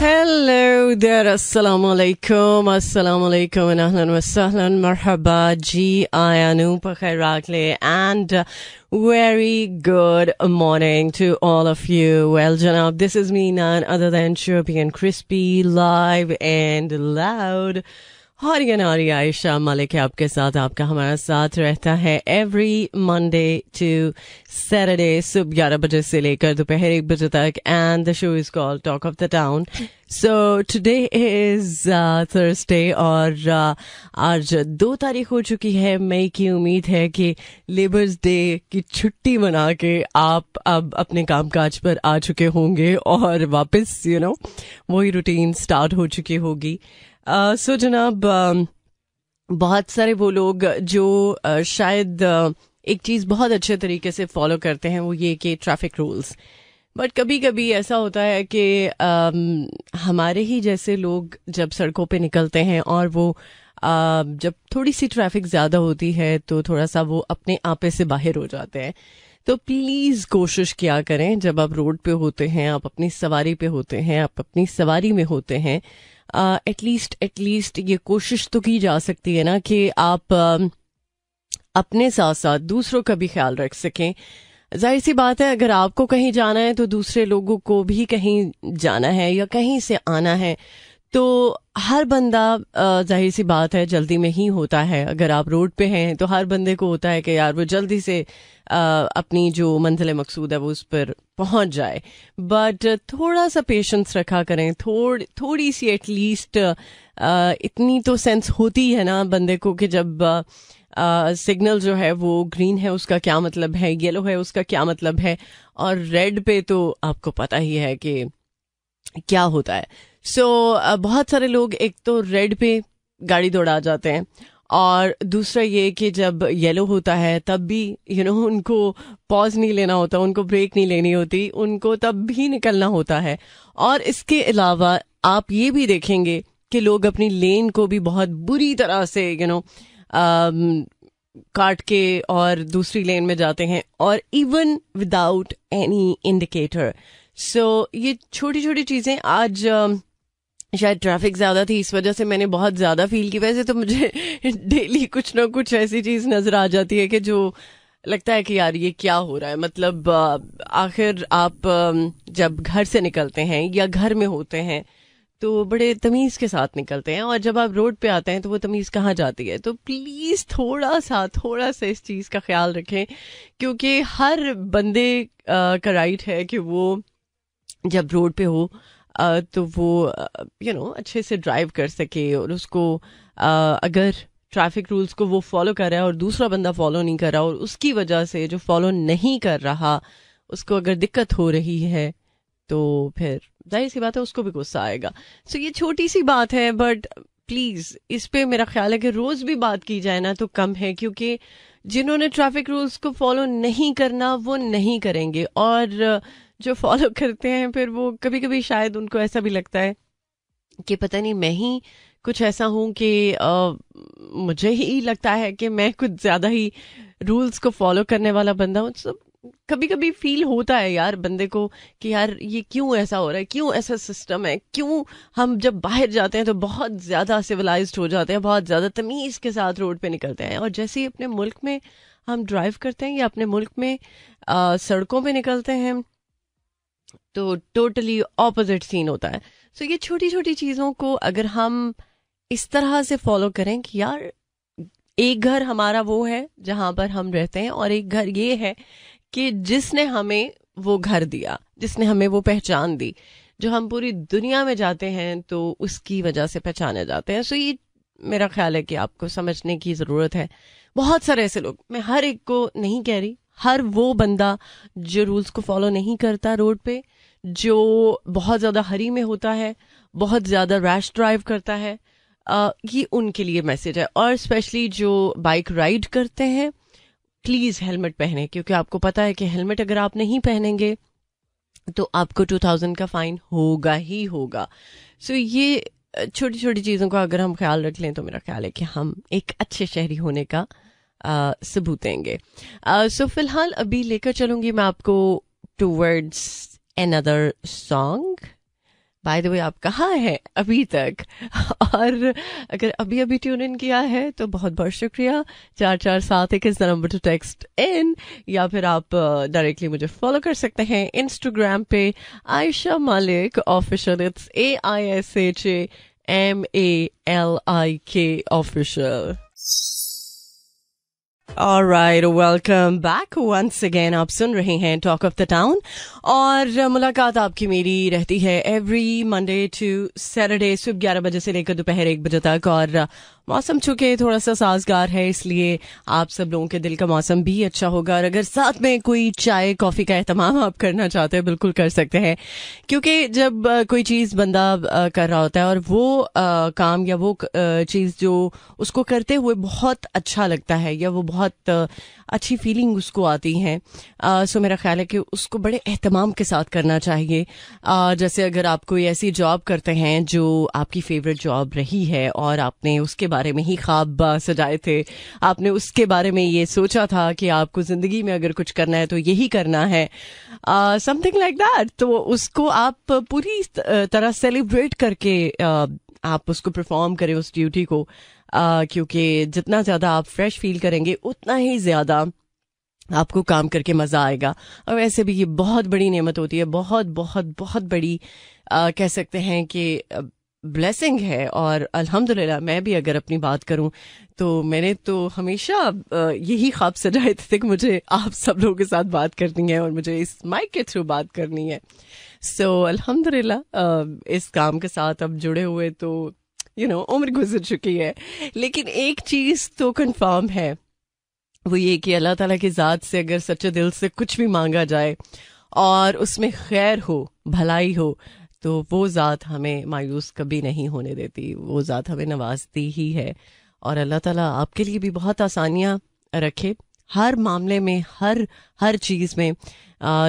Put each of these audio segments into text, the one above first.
Hello there, assalamu alaikum and ahlan wa sahlan, marhaba ji, ayanu pakhairagle, and very good morning to all of you. Well, Janab, this is me, none other than Chirpy and Crispy, live and loud. हरियाणारी Ayesha Malik आपके साथ, आपका हमारा साथ रहता है every Monday to Saturday सुबह 11 बजे से लेकर दोपहर 1 बजे तक, and the show is called talk of the town. So today is Thursday और आज 2 तारीख हो चुकी है मई की. उम्मीद है कि लेबर्स डे की छुट्टी मना के आप अब अपने कामकाज पर आ चुके होंगे और वापस वही रूटीन स्टार्ट हो चुकी होगी. सो जनाब, बहुत सारे वो लोग जो शायद एक चीज़ बहुत अच्छे तरीके से फॉलो करते हैं, वो ये कि ट्रैफिक रूल्स. बट कभी कभी ऐसा होता है कि हमारे ही जैसे लोग जब सड़कों पे निकलते हैं और वो जब थोड़ी सी ट्रैफिक ज़्यादा होती है तो थोड़ा सा वो अपने आपे से बाहर हो जाते हैं. तो प्लीज़ कोशिश किया करें, जब आप रोड पे होते हैं, आप अपनी सवारी पे होते हैं, आप अपनी सवारी में होते हैं, एटलीस्ट ये कोशिश तो की जा सकती है ना कि आप अपने साथ साथ दूसरों का भी ख्याल रख सकें. जाहिर सी बात है, अगर आपको कहीं जाना है तो दूसरे लोगों को भी कहीं जाना है या कहीं से आना है, तो हर बंदा जाहिर सी बात है जल्दी में ही होता है. अगर आप रोड पे हैं तो हर बंदे को होता है कि यार वो जल्दी से अपनी जो मंजिल मकसूद है वो उस पर पहुंच जाए. बट थोड़ा सा पेशेंस रखा करें, थोड़ी सी एटलीस्ट इतनी तो सेंस होती है ना बंदे को कि जब सिग्नल जो है वो ग्रीन है उसका क्या मतलब है, येलो है उसका क्या मतलब है, और रेड पे तो आपको पता ही है कि क्या होता है. सो बहुत सारे लोग एक तो रेड पे गाड़ी दौड़ा जाते हैं, और दूसरा ये कि जब येलो होता है तब भी उनको पॉज नहीं लेना होता, उनको ब्रेक नहीं लेनी होती, उनको तब भी निकलना होता है. और इसके अलावा आप ये भी देखेंगे कि लोग अपनी लेन को भी बहुत बुरी तरह से काट के और दूसरी लेन में जाते हैं, और इवन विदाउट एनी इंडिकेटर. सो ये छोटी छोटी चीज़ें, आज शायद ट्रैफिक ज़्यादा थी इस वजह से मैंने बहुत ज़्यादा फील की. वैसे तो मुझे डेली कुछ ना कुछ ऐसी चीज़ नज़र आ जाती है कि जो लगता है कि यार ये क्या हो रहा है. मतलब आखिर आप जब घर से निकलते हैं या घर में होते हैं तो बड़े तमीज़ के साथ निकलते हैं, और जब आप रोड पे आते हैं तो वो तमीज़ कहाँ जाती है. तो प्लीज़ थोड़ा सा इस चीज़ का ख्याल रखें, क्योंकि हर बंदे का राइट है कि वो जब रोड पे हो तो वो अच्छे से ड्राइव कर सके, और उसको अगर ट्रैफिक रूल्स को वो फॉलो कर रहा है और दूसरा बंदा फॉलो नहीं कर रहा, और उसकी वजह से जो फॉलो नहीं कर रहा उसको अगर दिक्कत हो रही है, तो फिर जाहिर सी बात है उसको भी गुस्सा आएगा. सो ये छोटी सी बात है, बट प्लीज़ इस पे मेरा ख्याल है कि रोज़ भी बात की जाए ना तो कम है, क्योंकि जिन्होंने ट्रैफिक रूल्स को फॉलो नहीं करना वो नहीं करेंगे, और जो फॉलो करते हैं फिर वो कभी कभी शायद उनको ऐसा भी लगता है कि पता नहीं मैं ही कुछ ऐसा हूं कि मुझे ही लगता है कि मैं कुछ ज़्यादा ही रूल्स को फॉलो करने वाला बंदा हूं. तो कभी कभी फील होता है यार बंदे को कि यार ये क्यों ऐसा हो रहा है, क्यों ऐसा सिस्टम है, क्यों हम जब बाहर जाते हैं तो बहुत ज़्यादा सिविलाइज्ड हो जाते हैं, बहुत ज़्यादा तमीज़ के साथ रोड पे निकलते हैं, और जैसे ही अपने मुल्क में हम ड्राइव करते हैं या अपने मुल्क में सड़कों पे निकलते हैं तो टोटली ऑपोजिट सीन होता है. सो ये छोटी छोटी चीज़ों को अगर हम इस तरह से फॉलो करें कि यार एक घर हमारा वो है जहां पर हम रहते हैं, और एक घर ये है कि जिसने हमें वो घर दिया, जिसने हमें वो पहचान दी, जो हम पूरी दुनिया में जाते हैं तो उसकी वजह से पहचाने जाते हैं. सो ये मेरा ख्याल है कि आपको समझने की ज़रूरत है. बहुत सारे ऐसे लोग, मैं हर एक को नहीं कह रही, हर वो बंदा जो रूल्स को फॉलो नहीं करता रोड पे, जो बहुत ज़्यादा हरी में होता है, बहुत ज़्यादा रैश ड्राइव करता है, ये उनके लिए मैसेज है. और स्पेशली जो बाइक राइड करते हैं, प्लीज़ हेलमेट पहने, क्योंकि आपको पता है कि हेलमेट अगर आप नहीं पहनेंगे तो आपको 2000 का फाइन होगा ही होगा. सो ये छोटी छोटी चीज़ों का अगर हम ख्याल रख लें तो मेरा ख्याल है कि हम एक अच्छे शहरी होने का सबूत देंगे. सो फिलहाल अभी लेकर चलूंगी मैं आपको towards another song. By the way आप कहाँ हैं अभी तक? और अगर अभी अभी ट्यून इन किया है तो बहुत बहुत शुक्रिया। 4471 इस नंबर टू टेक्स्ट इन, या फिर आप डायरेक्टली मुझे फॉलो कर सकते हैं इंस्टाग्राम पे Ayesha Malik official, it's AISHAMALIK official. Alright, welcome back once again। आप सुन रहे हैं टॉक ऑफ द टाउन, और मुलाकात आपकी मेरी रहती है एवरी मंडे टू सैटरडे सुबह 11 बजे से लेकर दोपहर 1 बजे तक। और मौसम चूंकि थोड़ा सा साजगार है, इसलिए आप सब लोगों के दिल का मौसम भी अच्छा होगा। और अगर साथ में कोई चाय कॉफी का एहतमाम आप करना चाहते हैं, बिल्कुल कर सकते हैं, क्योंकि जब कोई चीज बंदा कर रहा होता है और वो काम या वो चीज जो उसको करते हुए बहुत अच्छा लगता है या वो बहुत अच्छी फीलिंग उसको आती है, सो मेरा ख्याल है कि उसको बड़े एहतमाम के साथ करना चाहिए। जैसे अगर आप कोई ऐसी जॉब करते हैं जो आपकी फेवरेट जॉब रही है और आपने उसके बारे में ही ख्वाब सजाए थे, आपने उसके बारे में ये सोचा था कि आपको जिंदगी में अगर कुछ करना है तो यही करना है, समथिंग लाइक दैट, तो उसको आप पूरी तरह सेलिब्रेट करके आप उसको परफॉर्म करें उस ड्यूटी को, क्योंकि जितना ज्यादा आप फ्रेश फील करेंगे उतना ही ज्यादा आपको काम करके मजा आएगा। और वैसे भी ये बहुत बड़ी नेमत होती है, बहुत बहुत बहुत बड़ी कह सकते हैं कि ब्लेसिंग है। और अल्हम्दुलिल्लाह मैं भी अगर अपनी बात करूं तो मैंने तो हमेशा यही ख्वाब सजाए थे कि मुझे आप सब लोगों के साथ बात करनी है और मुझे इस माइक के थ्रू बात करनी है। सो अल्हम्दुलिल्लाह इस काम के साथ अब जुड़े हुए तो उम्र गुजर चुकी है, लेकिन एक चीज तो कंफर्म है, वो ये कि अल्लाह ताला की ज़ात से अगर सच्चे दिल से कुछ भी मांगा जाए और उसमें खैर हो, भलाई हो, तो वो ज़ात हमें मायूस कभी नहीं होने देती, वो ज़ात हमें नवाजती ही है। और अल्लाह ताला आपके लिए भी बहुत आसानियाँ रखे हर मामले में, हर चीज़ में,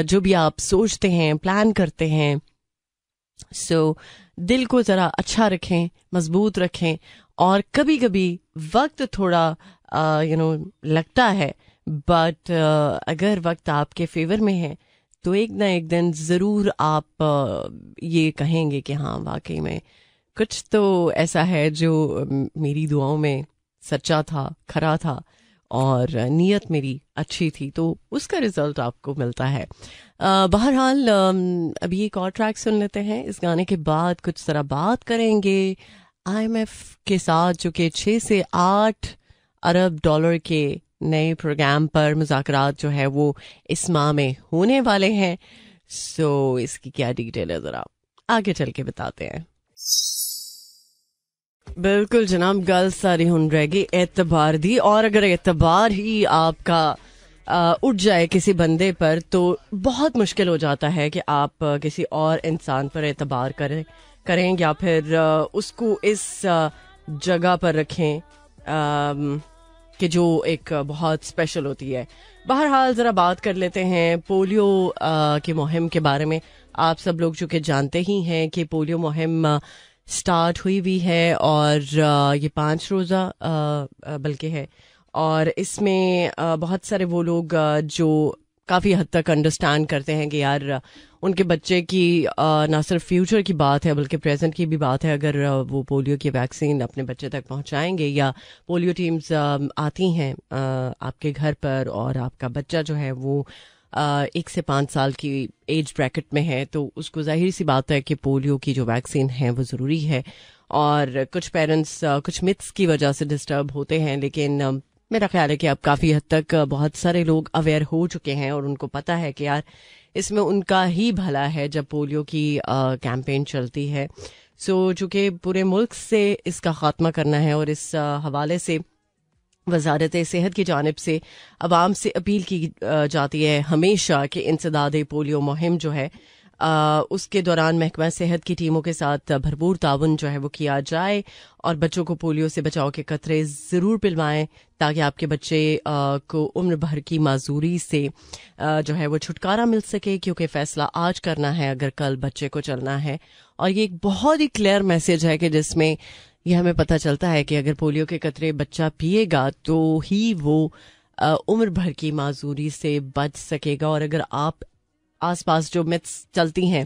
जो भी आप सोचते हैं, प्लान करते हैं। सो दिल को ज़रा अच्छा रखें, मजबूत रखें, और कभी कभी वक्त थोड़ा लगता है, बट अगर वक्त आपके फेवर में है तो एक ना एक दिन ज़रूर आप ये कहेंगे कि हाँ वाकई में कुछ तो ऐसा है जो मेरी दुआओं में सच्चा था, खरा था, और नीयत मेरी अच्छी थी, तो उसका रिजल्ट आपको मिलता है। बहरहाल अभी एक और ट्रैक सुन लेते हैं, इस गाने के बाद कुछ तरह बात करेंगे IMF के साथ, जो कि 6 से 8 अरब डॉलर के नए प्रोग्राम पर मुज़ाकरात जो है वो इस माह में होने वाले हैं। सो इसकी क्या डिटेल है ज़रा आगे चल के बताते हैं। बिल्कुल जनाब, गल सारी हुन रहेगी एतबार दी, और अगर एतबार ही आपका उठ जाए किसी बंदे पर तो बहुत मुश्किल हो जाता है कि आप किसी और इंसान पर एतबार करें या फिर उसको इस जगह पर रखें कि जो एक बहुत स्पेशल होती है। बहरहाल ज़रा बात कर लेते हैं पोलियो की मुहिम के बारे में। आप सब लोग चूँकि जानते ही हैं कि पोलियो मुहिम स्टार्ट हुई भी है, और ये 5 रोज़ा बल्कि है, और इसमें बहुत सारे वो लोग जो काफ़ी हद तक अंडरस्टैंड करते हैं कि यार उनके बच्चे की ना सिर्फ फ्यूचर की बात है बल्कि प्रेजेंट की भी बात है। अगर वो पोलियो की वैक्सीन अपने बच्चे तक पहुंचाएंगे, या पोलियो टीम्स आती हैं आपके घर पर, और आपका बच्चा जो है वो 1 से 5 साल की एज ब्रैकेट में है, तो उसको जाहिर सी बात है कि पोलियो की जो वैक्सीन है वो ज़रूरी है। और कुछ पेरेंट्स कुछ मिथ्स की वजह से डिस्टर्ब होते हैं, लेकिन मेरा ख्याल है कि अब काफ़ी हद तक बहुत सारे लोग अवेयर हो चुके हैं और उनको पता है कि यार इसमें उनका ही भला है जब पोलियो की कैंपेन चलती है। सो चूँकि पूरे मुल्क से इसका खात्मा करना है, और इस हवाले से वजारत सेहत की जानिब से अवाम से अपील की जाती है हमेशा कि इंसदाद पोलियो मुहिम जो है उसके दौरान महकमा सेहत की टीमों के साथ भरपूर ताउन जो है वो किया जाए, और बच्चों को पोलियो से बचाव के कतरे ज़रूर पिलवाएं, ताकि आपके बच्चे को उम्र भर की माजूरी से जो है वो छुटकारा मिल सके, क्योंकि फ़ैसला आज करना है अगर कल बच्चे को चलना है। और ये एक बहुत ही क्लियर मैसेज है कि जिसमें यह हमें पता चलता है कि अगर पोलियो के कतरे बच्चा पिएगा तो ही वो उम्र भर की माजूरी से बच सकेगा। और अगर आप आसपास जो मिथ्स चलती हैं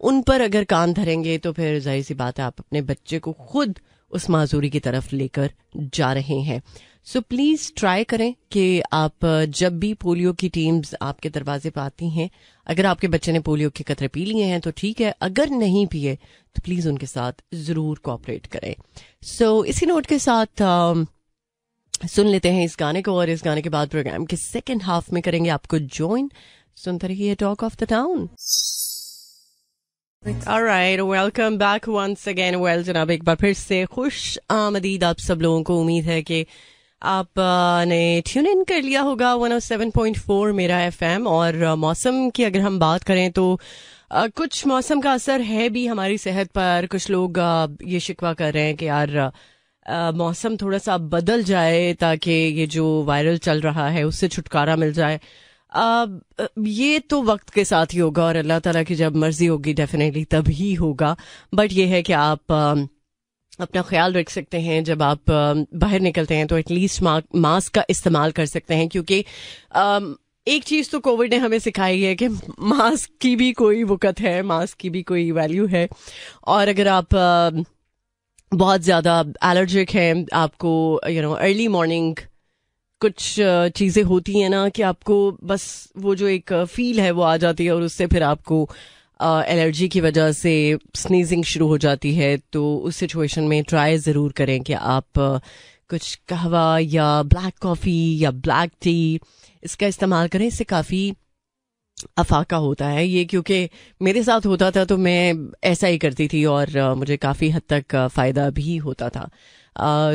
उन पर अगर कान धरेंगे तो फिर जाहिर सी बात है आप अपने बच्चे को खुद उस माजूरी की तरफ लेकर जा रहे हैं. सो प्लीज ट्राई करें कि आप जब भी पोलियो की टीम्स आपके दरवाजे पर आती हैं, अगर आपके बच्चे ने पोलियो के कतरे पी लिए हैं तो ठीक है, अगर नहीं पिए तो प्लीज उनके साथ जरूर कोऑपरेट करें. सो इसी नोट के साथ सुन लेते हैं इस गाने को और इस गाने के बाद प्रोग्राम के सेकेंड हाफ में करेंगे आपको ज्वाइन. सुनते रहिए talk of the town. Alright, welcome back once again. Well, जनाब एक बार फिर से खुश आमदीद आप सब लोगों को. उम्मीद है कि आपने ट्यून इन कर लिया होगा 107.4 मेरा FM. और मौसम की अगर हम बात करें तो कुछ मौसम का असर है भी हमारी सेहत पर. कुछ लोग ये शिकवा कर रहे हैं कि यार मौसम थोड़ा सा बदल जाए ताकि ये जो वायरल चल रहा है उससे छुटकारा मिल जाए. ये तो वक्त के साथ ही होगा और अल्लाह ताला की जब मर्जी होगी डेफिनेटली तभी होगा. बट ये है कि आप अपना ख्याल रख सकते हैं. जब आप बाहर निकलते हैं तो एटलीस्ट मास्क का इस्तेमाल कर सकते हैं, क्योंकि एक चीज तो कोविड ने हमें सिखाई है कि मास्क की भी कोई वक़्त है, मास्क की भी कोई वैल्यू है. और अगर आप बहुत ज्यादा एलर्जिक हैं, आपको अर्ली मॉर्निंग कुछ चीजें होती हैं ना कि आपको बस वो जो एक फील है वो आ जाती है और उससे फिर आपको एलर्जी की वजह से स्नीजिंग शुरू हो जाती है. तो उस सिचुएशन में ट्राई ज़रूर करें कि आप कुछ कहवा या ब्लैक कॉफ़ी या ब्लैक टी इसका इस्तेमाल करें. इससे काफ़ी अफाका होता है ये, क्योंकि मेरे साथ होता था तो मैं ऐसा ही करती थी और मुझे काफ़ी हद तक फ़ायदा भी होता था.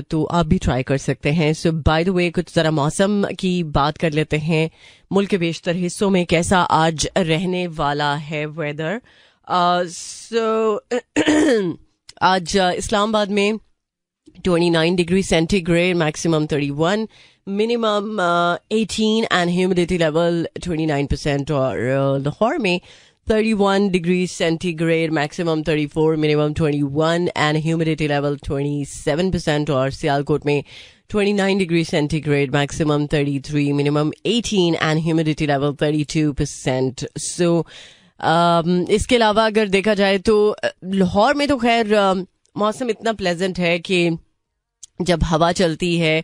तो आप भी ट्राई कर सकते हैं. सो बाय द वे कुछ ज़रा मौसम की बात कर लेते हैं. मुल्क के बेशतर हिस्सों में कैसा आज रहने वाला है वेदर. आज इस्लामाबाद में 29 degree centigrade, maximum 31, minimum 18 and humidity level 29%. और लाहौर में 31 degree centigrade, maximum 34, minimum 21 and humidity level 27%. और सियालकोट में 29 degree centigrade, maximum 33, minimum 18 and humidity level 32%. सो इसके अलावा अगर देखा जाए तो लाहौर में तो खैर मौसम इतना प्लेजेंट है कि जब हवा चलती है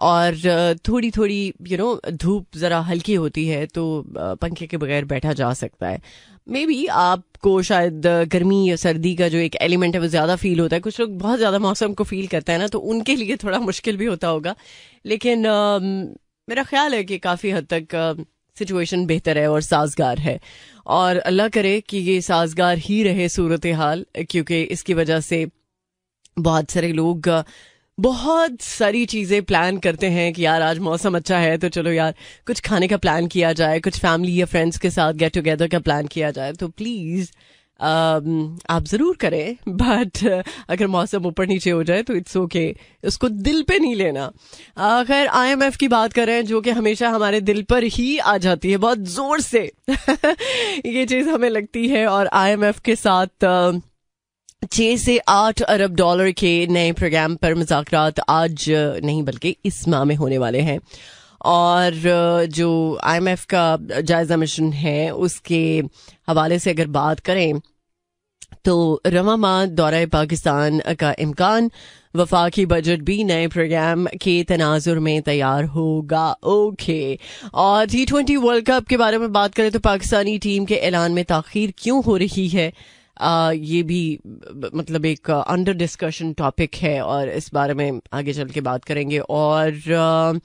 और थोड़ी थोड़ी धूप ज़रा हल्की होती है तो पंखे के बगैर बैठा जा सकता है. मे बी आपको शायद गर्मी या सर्दी का जो एक एलिमेंट है वो ज़्यादा फील होता है. कुछ लोग बहुत ज़्यादा मौसम को फील करते हैं ना, तो उनके लिए थोड़ा मुश्किल भी होता होगा. लेकिन मेरा ख्याल है कि काफ़ी हद तक सिचुएशन बेहतर है और साजगार है. और अल्लाह करे कि ये साजगार ही रहे सूरत हाल, क्योंकि इसकी वजह से बहुत सारे लोग बहुत सारी चीज़ें प्लान करते हैं कि यार आज मौसम अच्छा है तो चलो यार कुछ खाने का प्लान किया जाए, कुछ फैमिली या फ्रेंड्स के साथ गेट टुगेदर का प्लान किया जाए. तो प्लीज़ आप ज़रूर करें, बट अगर मौसम ऊपर नीचे हो जाए तो इट्स ओके, उसको दिल पे नहीं लेना. खैर IMF की बात करें जो कि हमेशा हमारे दिल पर ही आ जाती है बहुत ज़ोर से ये चीज़ हमें लगती है. और IMF के साथ 6 से 8 अरब डॉलर के नए प्रोग्राम पर मुज़ाकरात आज नहीं बल्कि इस माह में होने वाले हैं. और जो IMF का जायज़ा मिशन है उसके हवाले से अगर बात करें तो रवा माह दौरा पाकिस्तान का इम्कान, वफाकी बजट भी नए प्रोग्राम के तनाजुर में तैयार होगा. ओके. और T20 वर्ल्ड कप के बारे में बात करें तो पाकिस्तानी टीम के ऐलान में ताख़ीर क्यों हो रही है, ये भी मतलब एक अंडर डिस्कशन टॉपिक है और इस बारे में आगे चल के बात करेंगे. और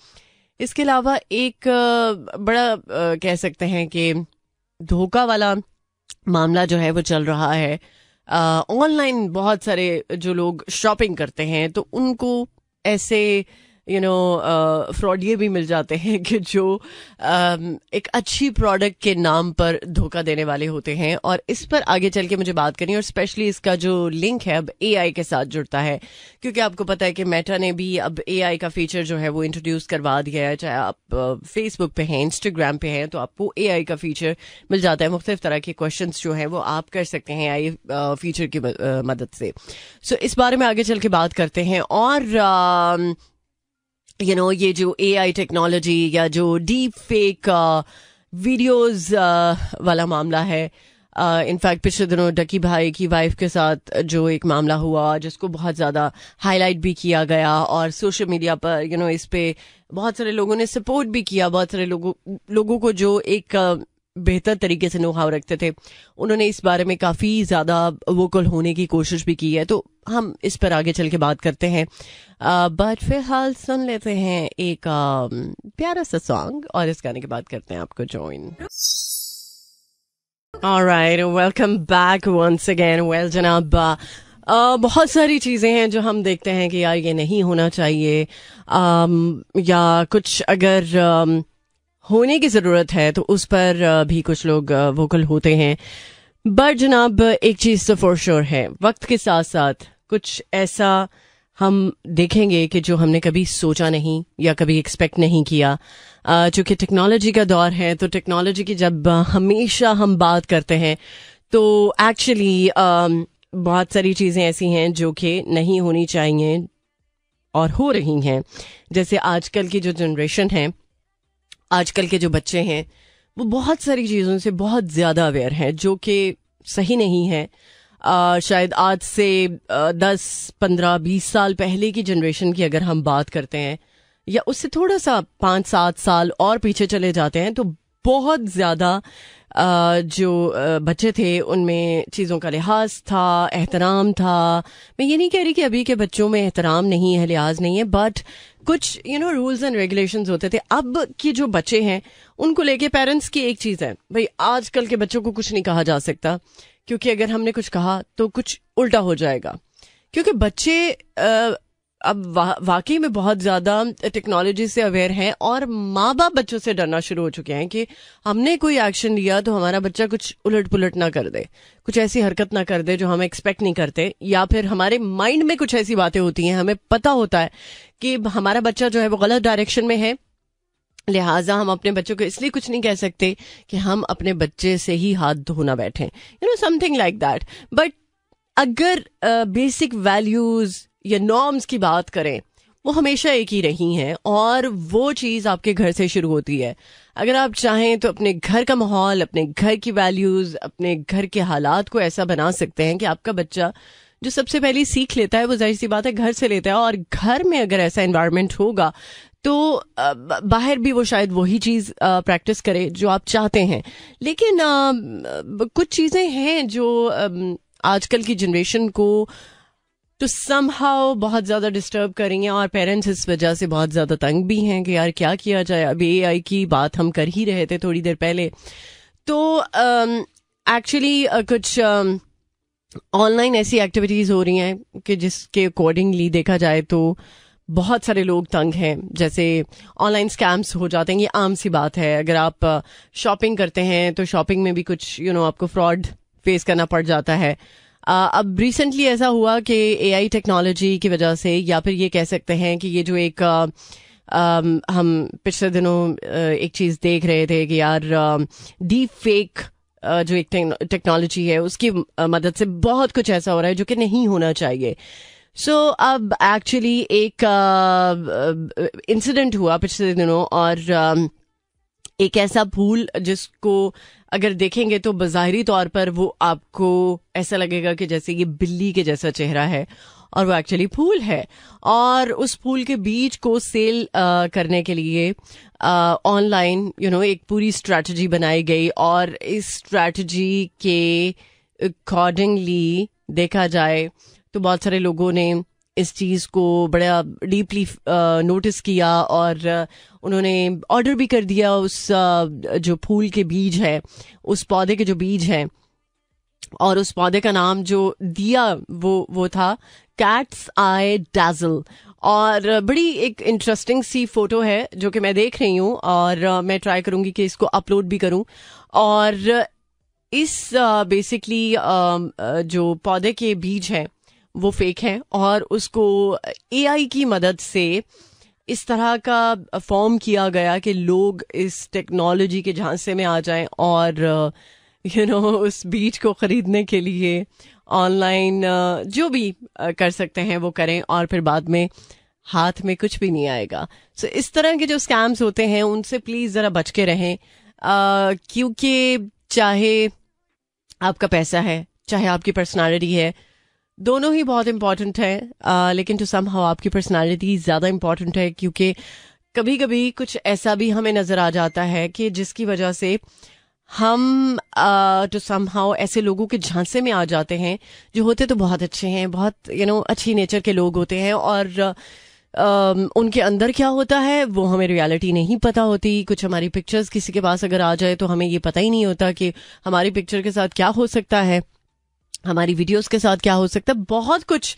इसके अलावा एक बड़ा कह सकते हैं कि धोखा वाला मामला जो है वो चल रहा है. ऑनलाइन बहुत सारे जो लोग शॉपिंग करते हैं तो उनको ऐसे फ्रॉड ये भी मिल जाते हैं कि जो एक अच्छी प्रोडक्ट के नाम पर धोखा देने वाले होते हैं. और इस पर आगे चल के मुझे बात करनी है. और स्पेशली इसका जो लिंक है अब AI के साथ जुड़ता है, क्योंकि आपको पता है कि मेटा ने भी अब AI का फीचर जो है वो इंट्रोड्यूस करवा दिया है. चाहे आप फेसबुक पे हैं, इंस्टाग्राम पे हैं, तो आपको AI का फीचर मिल जाता है. मुख्तलिफ तरह के क्वेश्चन जो हैं वो आप कर सकते हैं AI फीचर की मदद से. सो इस बारे में आगे चल के बात करते हैं. और ये जो AI टेक्नोलॉजी या जो डीप फेक वीडियोस वाला मामला है। इनफैक्ट पिछले दिनों डकी भाई की वाइफ के साथ जो एक मामला हुआ जिसको बहुत ज़्यादा हाईलाइट भी किया गया और सोशल मीडिया पर इस पे बहुत सारे लोगों ने सपोर्ट भी किया। बहुत सारे लोगों को जो एक बेहतर तरीके से नो हाउ रखते थे उन्होंने इस बारे में काफ़ी ज़्यादा वोकल होने की कोशिश भी की है। तो हम इस पर आगे चल के बात करते हैं, बट फिलहाल सुन लेते हैं एक प्यारा सा सॉन्ग और इस गाने के बाद करते हैं आपको join. Alright, welcome back once again. Well जनाब, बहुत सारी चीज़ें हैं जो हम देखते हैं कि यार ये नहीं होना चाहिए, या कुछ अगर होने की ज़रूरत है तो उस पर भी कुछ लोग वोकल होते हैं। बट जनाब एक चीज़ तो फॉर श्योर है, वक्त के साथ साथ कुछ ऐसा हम देखेंगे कि जो हमने कभी सोचा नहीं या कभी एक्सपेक्ट नहीं किया। चूँकि टेक्नोलॉजी का दौर है तो टेक्नोलॉजी की जब हमेशा हम बात करते हैं तो एक्चुअली बहुत सारी चीज़ें ऐसी हैं जो कि नहीं होनी चाहिए और हो रही हैं। जैसे आजकल की जो जनरेशन है, आजकल के जो बच्चे हैं, वो बहुत सारी चीज़ों से बहुत ज़्यादा अवेयर हैं जो कि सही नहीं है। शायद आज से 10, 15, 20 साल पहले की जनरेशन की अगर हम बात करते हैं या उससे थोड़ा सा 5, 7 साल और पीछे चले जाते हैं तो बहुत ज़्यादा जो बच्चे थे उनमें चीज़ों का लिहाज था, एहतराम था। मैं ये नहीं कह रही कि अभी के बच्चों में एहतराम नहीं है, लिहाज नहीं है, बट कुछ रूल्स एंड रेगुलेशंस होते थे। अब के जो बच्चे हैं उनको लेके पेरेंट्स की एक चीज़ है, भाई आजकल के बच्चों को कुछ नहीं कहा जा सकता क्योंकि अगर हमने कुछ कहा तो कुछ उल्टा हो जाएगा। क्योंकि बच्चे अब वाकई में बहुत ज़्यादा टेक्नोलॉजी से अवेयर हैं और माँ बाप बच्चों से डरना शुरू हो चुके हैं कि हमने कोई एक्शन लिया तो हमारा बच्चा कुछ उलट पुलट ना कर दे, कुछ ऐसी हरकत ना कर दे जो हम एक्सपेक्ट नहीं करते, या फिर हमारे माइंड में कुछ ऐसी बातें होती हैं, हमें पता होता है कि हमारा बच्चा जो है वो गलत डायरेक्शन में है, लिहाजा हम अपने बच्चों को इसलिए कुछ नहीं कह सकते कि हम अपने बच्चे से ही हाथ धोना बैठें, समथिंग लाइक दैट। बट अगर बेसिक वैल्यूज या नॉर्म्स की बात करें वो हमेशा एक ही रही हैं और वो चीज़ आपके घर से शुरू होती है। अगर आप चाहें तो अपने घर का माहौल, अपने घर की वैल्यूज, अपने घर के हालात को ऐसा बना सकते हैं कि आपका बच्चा जो सबसे पहले सीख लेता है वो जाहिर सी बात है घर से लेता है, और घर में अगर ऐसा एनवायरनमेंट होगा तो बाहर भी वो शायद वही चीज़ प्रैक्टिस करे जो आप चाहते हैं। लेकिन कुछ चीज़ें हैं जो आजकल की जनरेशन को तो समहाउ बहुत ज़्यादा डिस्टर्ब कर रही हैं और पेरेंट्स इस वजह से बहुत ज़्यादा तंग भी हैं कि यार क्या किया जाए। अभी AI की बात हम कर ही रहे थे थोड़ी देर पहले, तो एक्चुअली कुछ ऑनलाइन ऐसी एक्टिविटीज़ हो रही हैं कि जिसके अकॉर्डिंगली देखा जाए तो बहुत सारे लोग तंग हैं। जैसे ऑनलाइन स्कैम्स हो जाते हैं, ये आम सी बात है। अगर आप शॉपिंग करते हैं तो शॉपिंग में भी कुछ आपको फ्रॉड फेस करना पड़ जाता है। अब रिसेंटली ऐसा हुआ कि AI टेक्नोलॉजी की वजह से, या फिर ये कह सकते हैं कि ये जो एक हम पिछले दिनों एक चीज़ देख रहे थे कि यार डीप फेक जो एक टेक्नोलॉजी है उसकी मदद से बहुत कुछ ऐसा हो रहा है जो कि नहीं होना चाहिए। सो अब एक्चुअली एक इंसिडेंट हुआ पिछले दिनों और एक ऐसा फूल जिसको अगर देखेंगे तो बज़ाहिरी तौर पर वो आपको ऐसा लगेगा कि जैसे ये बिल्ली के जैसा चेहरा है, और वो एक्चुअली फूल है। और उस फूल के बीज को सेल करने के लिए ऑनलाइन एक पूरी स्ट्रैटेजी बनाई गई, और इस स्ट्रैटेजी के अकॉर्डिंगली देखा जाए तो बहुत सारे लोगों ने इस चीज़ को बड़ा डीपली नोटिस किया और उन्होंने ऑर्डर भी कर दिया उस जो फूल के बीज है, उस पौधे के जो बीज हैं, और उस पौधे का नाम जो दिया वो था कैट्स आई डैज़ल। और बड़ी एक इंटरेस्टिंग सी फोटो है जो कि मैं देख रही हूँ और मैं ट्राई करूँगी कि इसको अपलोड भी करूँ। और इस बेसिकली जो पौधे के बीज हैं वो फेक है और उसको AI की मदद से इस तरह का फॉर्म किया गया कि लोग इस टेक्नोलॉजी के झांसे में आ जाएं और उस बीज को खरीदने के लिए ऑनलाइन जो भी कर सकते हैं वो करें, और फिर बाद में हाथ में कुछ भी नहीं आएगा। सो इस तरह के जो स्कैम्स होते हैं उनसे प्लीज़ ज़रा बच के रहें। क्योंकि चाहे आपका पैसा है, चाहे आपकी पर्सनालिटी है, दोनों ही बहुत इंपॉर्टेंट है, लेकिन टू समहाउ आपकी पर्सनालिटी ज़्यादा इंपॉर्टेंट है, क्योंकि कभी कभी कुछ ऐसा भी हमें नज़र आ जाता है कि जिसकी वजह से हम टू समहाउ ऐसे लोगों के झांसे में आ जाते हैं जो होते तो बहुत अच्छे हैं, बहुत अच्छी नेचर के लोग होते हैं, और उनके अंदर क्या होता है वो हमें रियलिटी नहीं पता होती। कुछ हमारी पिक्चर्स किसी के पास अगर आ जाए तो हमें ये पता ही नहीं होता कि हमारी पिक्चर के साथ क्या हो सकता है, हमारी वीडियोस के साथ क्या हो सकता है। बहुत कुछ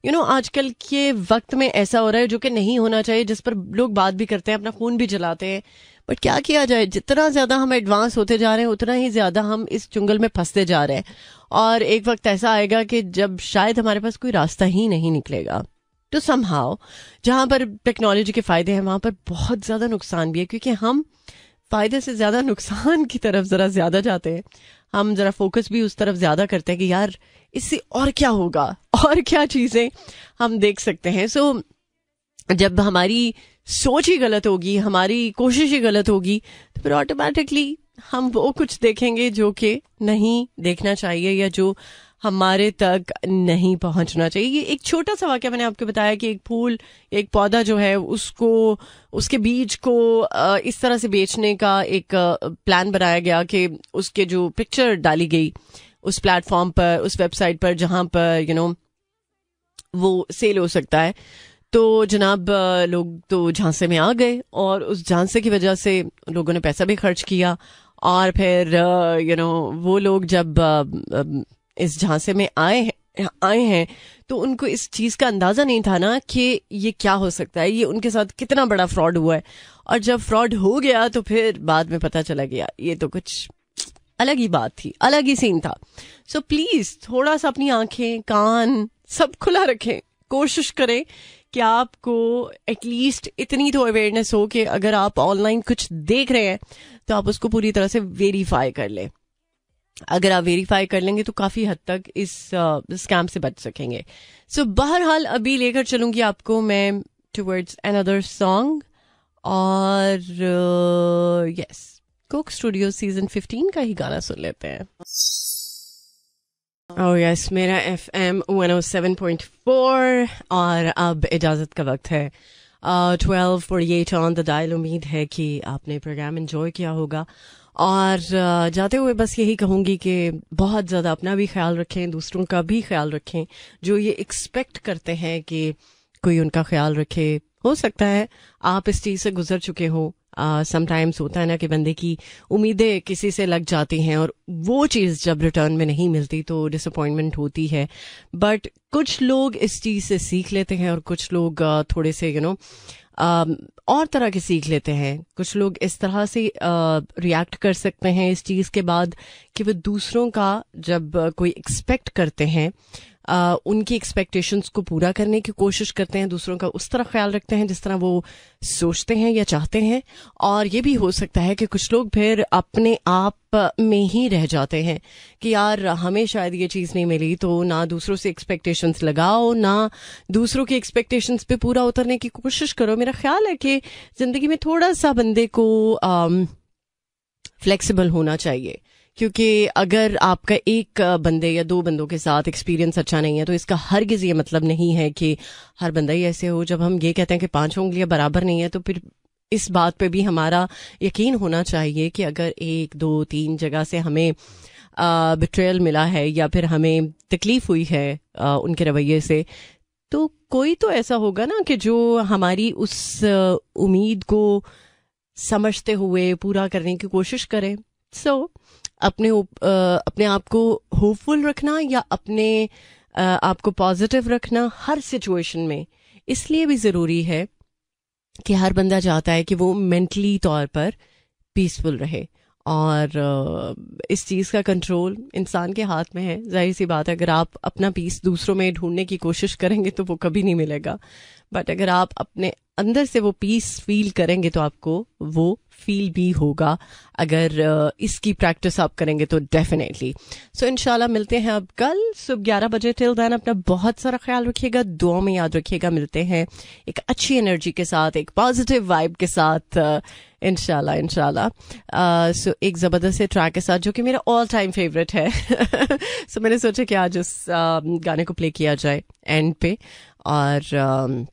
आजकल के वक्त में ऐसा हो रहा है जो कि नहीं होना चाहिए, जिस पर लोग बात भी करते हैं, अपना फोन भी चलाते हैं, बट क्या किया जाए, जितना ज्यादा हम एडवांस होते जा रहे हैं उतना ही ज्यादा हम इस चुंगल में फंसते जा रहे हैं, और एक वक्त ऐसा आएगा कि जब शायद हमारे पास कोई रास्ता ही नहीं निकलेगा। तो समहाउ जहां पर टेक्नोलॉजी के फायदे हैं वहां पर बहुत ज्यादा नुकसान भी है, क्योंकि हम फायदे से ज्यादा नुकसान की तरफ जरा ज्यादा जाते हैं। हम जरा फोकस भी उस तरफ ज्यादा करते हैं कि यार इससे और क्या होगा, और क्या चीजें हम देख सकते हैं। सो जब हमारी सोच ही गलत होगी, हमारी कोशिश ही गलत होगी, तो फिर ऑटोमेटिकली हम वो कुछ देखेंगे जो कि नहीं देखना चाहिए, या जो हमारे तक नहीं पहुंचना चाहिए। ये एक छोटा सा वाक्य मैंने आपको बताया कि एक फूल, एक पौधा जो है उसको, उसके बीज को इस तरह से बेचने का एक प्लान बनाया गया कि उसके जो पिक्चर डाली गई उस प्लेटफॉर्म पर, उस वेबसाइट पर जहां पर वो सेल हो सकता है। तो जनाब लोग तो झांसे में आ गए, और उस झांसे की वजह से लोगों ने पैसा भी खर्च किया, और फिर वो लोग जब इस झांसे में आए हैं तो उनको इस चीज का अंदाजा नहीं था ना कि ये क्या हो सकता है, ये उनके साथ कितना बड़ा फ्रॉड हुआ है। और जब फ्रॉड हो गया तो फिर बाद में पता चला गया ये तो कुछ अलग ही बात थी, अलग ही सीन था। सो प्लीज थोड़ा सा अपनी आंखें, कान सब खुला रखें, कोशिश करें कि आपको एटलीस्ट इतनी तो अवेयरनेस हो कि अगर आप ऑनलाइन कुछ देख रहे हैं तो आप उसको पूरी तरह से वेरीफाई कर लें। अगर आप वेरीफाई कर लेंगे तो काफी हद तक इस स्कैम से बच सकेंगे। सो बहरहाल अभी लेकर चलूंगी आपको मैं टुवर्ड्स अनदर सॉन्ग, और यस कोक स्टूडियो सीजन 15 का ही गाना सुन लेते हैं। ओह यस, मेरा FM 107.4, और अब इजाजत का वक्त है 12:48 ऑन द डायल। उम्मीद है कि आपने प्रोग्राम एंजॉय किया होगा, और जाते हुए बस यही कहूंगी कि बहुत ज़्यादा अपना भी ख्याल रखें, दूसरों का भी ख्याल रखें, जो ये एक्सपेक्ट करते हैं कि कोई उनका ख्याल रखे। हो सकता है आप इस चीज़ से गुजर चुके हो। समटाइम्स होता है ना कि बंदे की उम्मीदें किसी से लग जाती हैं, और वो चीज़ जब रिटर्न में नहीं मिलती तो डिसअपॉइंटमेंट होती है। बट कुछ लोग इस चीज़ से सीख लेते हैं, और कुछ लोग थोड़े से और तरह के सीख लेते हैं। कुछ लोग इस तरह से रिएक्ट कर सकते हैं इस चीज़ के बाद कि वो दूसरों का जब कोई एक्सपेक्ट करते हैं, उनकी एक्सपेक्टेशंस को पूरा करने की कोशिश करते हैं, दूसरों का उस तरह ख्याल रखते हैं जिस तरह वो सोचते हैं या चाहते हैं। और ये भी हो सकता है कि कुछ लोग फिर अपने आप में ही रह जाते हैं कि यार हमें शायद ये चीज़ नहीं मिली, तो ना दूसरों से एक्सपेक्टेशंस लगाओ, ना दूसरों की एक्सपेक्टेशंस पे पूरा उतरने की कोशिश करो। मेरा ख्याल है कि ज़िंदगी में थोड़ा सा बंदे को फ्लेक्सिबल होना चाहिए, क्योंकि अगर आपका एक बंदे या दो बंदों के साथ एक्सपीरियंस अच्छा नहीं है तो इसका हरगिज़ ये मतलब नहीं है कि हर बंदा ही ऐसे हो। जब हम ये कहते हैं कि 5 उंगलियां बराबर नहीं है, तो फिर इस बात पे भी हमारा यकीन होना चाहिए कि अगर 1, 2, 3 जगह से हमें बिट्रेयल मिला है या फिर हमें तकलीफ हुई है उनके रवैये से, तो कोई तो ऐसा होगा ना कि जो हमारी उस उम्मीद को समझते हुए पूरा करने की कोशिश करे। सो अपने आप को होपफुल रखना या अपने आप को पॉजिटिव रखना हर सिचुएशन में इसलिए भी ज़रूरी है कि हर बंदा चाहता है कि वो मेंटली तौर पर पीसफुल रहे, और इस चीज़ का कंट्रोल इंसान के हाथ में है। जाहिर सी बात है, अगर आप अपना पीस दूसरों में ढूंढने की कोशिश करेंगे तो वो कभी नहीं मिलेगा, बट अगर आप अपने अंदर से वो पीस फील करेंगे तो आपको वो फील भी होगा अगर इसकी प्रैक्टिस आप करेंगे तो डेफिनेटली. सो इंशाल्लाह मिलते हैं अब कल सुबह 11 बजे. टिल देन अपना बहुत सारा ख्याल रखिएगा, दुआ में याद रखिएगा. मिलते हैं एक अच्छी एनर्जी के साथ, एक पॉजिटिव वाइब के साथ इंशाल्लाह. सो एक ज़बरदस्त से ट्रैक के साथ जो कि मेरा ऑल टाइम फेवरेट है. सो मैंने सोचा कि आज उस गाने को प्ले किया जाए एंड पे, और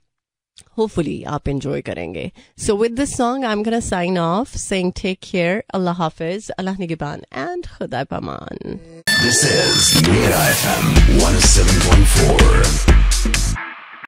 hopefully आप enjoy करेंगे. So with this song I'm gonna sign off saying take care, Allah Hafiz, Allah Nigeban, and Khuda Paman. This is Mira FM 107.4.